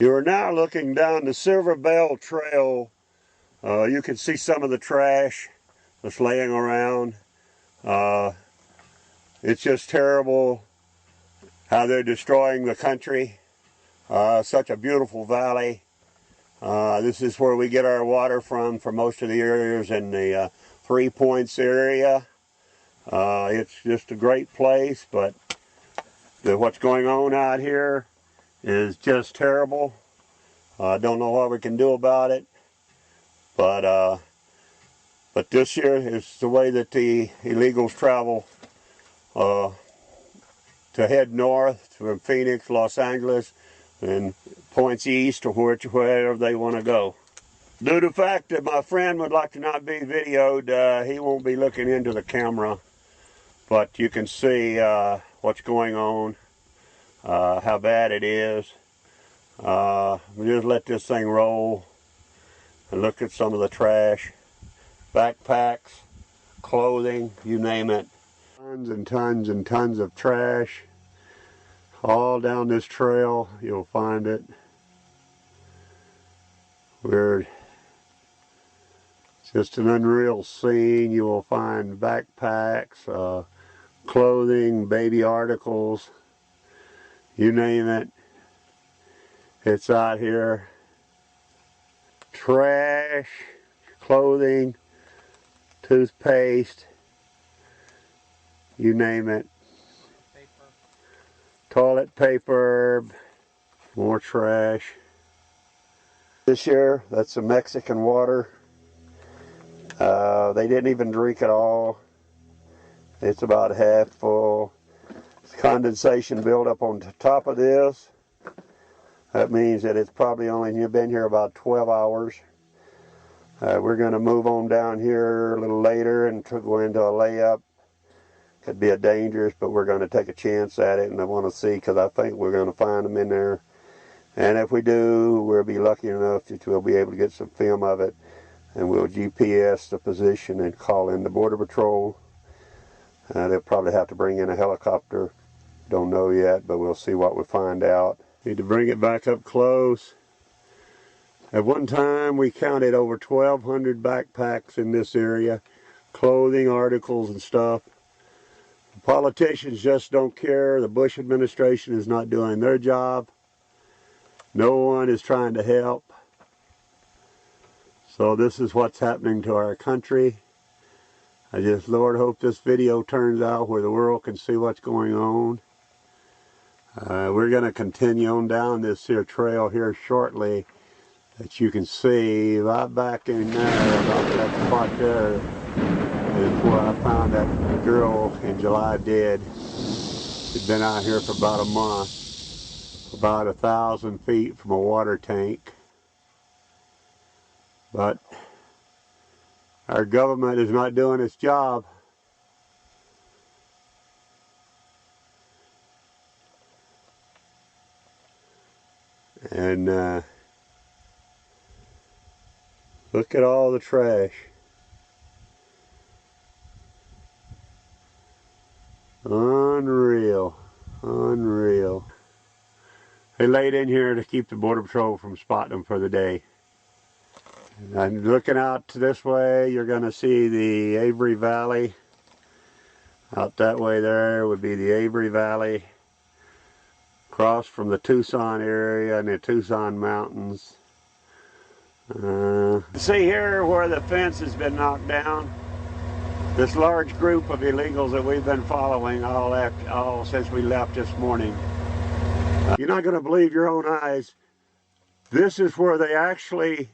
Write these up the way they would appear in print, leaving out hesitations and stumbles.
You are now looking down the Silver Bell Trail. You can see some of the trash that's laying around. It's just terrible how they're destroying the country. Such a beautiful valley. This is where we get our water from for most of the areas in the 3 Points area. It's just a great place, but what's going on out here is just terrible. I don't know what we can do about it, but this year is the way that the illegals travel to head north from Phoenix, Los Angeles, and points east or wherever they want to go. Due to the fact that my friend would like to not be videoed, he won't be looking into the camera, but you can see what's going on, how bad it is. We just let this thing roll and look at some of the trash, backpacks, clothing, you name it. Tons and tons and tons of trash. All down this trail, you'll find it. It's just an unreal scene. You will find backpacks, clothing, baby articles, you name it. It's out here. Trash, clothing, toothpaste, you name it. Toilet paper, more trash. This year, that's some Mexican water. They didn't even drink it all. It's about half full. There's condensation buildup on the top of this. That means that it's probably only been here about 12 hours. We're going to move on down here a little later and go into a layup. Could be a dangerous, but we're going to take a chance at it, and I want to see, because I think we're going to find them in there. And if we do, we'll be lucky enough that we'll be able to get some film of it, and we'll GPS the position and call in the Border Patrol. They'll probably have to bring in a helicopter. Don't know yet, but we'll see what we find out. Need to bring it back up close. At one time, we counted over 1,200 backpacks in this area, clothing, articles, and stuff. The politicians just don't care. The Bush administration is not doing their job. No one is trying to help. So this is what's happening to our country. I just, Lord, hope this video turns out where the world can see what's going on. We're going to continue on down this here trail here shortly, that you can see right back in there, about that spot there, is where I found that girl in July dead. She'd been out here for about a month, about 1,000 feet from a water tank. But our government is not doing its job. And look at all the trash. Unreal. Unreal. They laid in here to keep the Border Patrol from spotting them for the day. And looking out this way, you're going to see the Avery Valley. Out that way there would be the Avery Valley. Across from the Tucson area and the Tucson Mountains. See here where the fence has been knocked down. This large group of illegals that we've been following all since we left this morning. You're not going to believe your own eyes. This is where they actually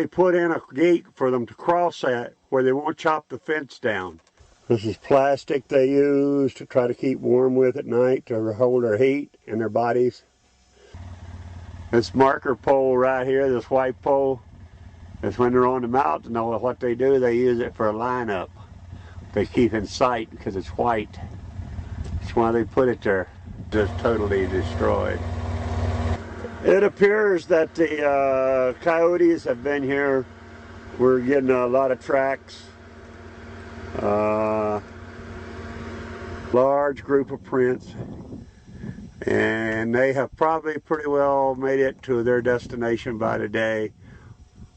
put in a gate for them to cross at, where they won't chop the fence down. This is plastic they use to try to keep warm with at night, to hold their heat in their bodies. This marker pole right here, this white pole, is when they're on the mountain, what they do, they use it for a lineup. They keep in sight because it's white. That's why they put it there. Just totally destroyed. It appears that the coyotes have been here. We're getting a lot of tracks. Large group of prints. And and they have probably pretty well made it to their destination by today,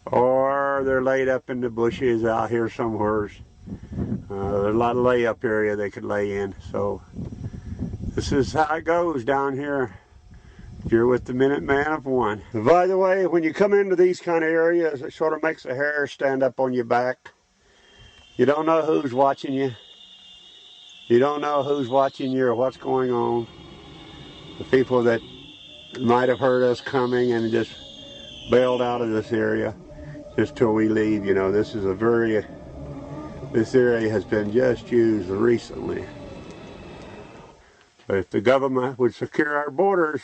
or they're laid up in the bushes out here somewhere. There's a lot of layup area they could lay in. So this is how it goes down here if you're with the Minuteman of One. By the way, when you come into these kind of areas, it sort of makes the hair stand up on your back. You don't know who's watching you. You don't know who's watching you or what's going on. The people that might have heard us coming and just bailed out of this area just till we leave. You know, this area has been just used recently. But if the government would secure our borders,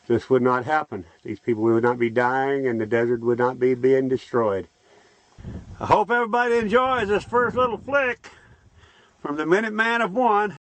this would not happen. These people would not be dying and the desert would not be being destroyed. I hope everybody enjoys this first little flick from the Minuteman of One.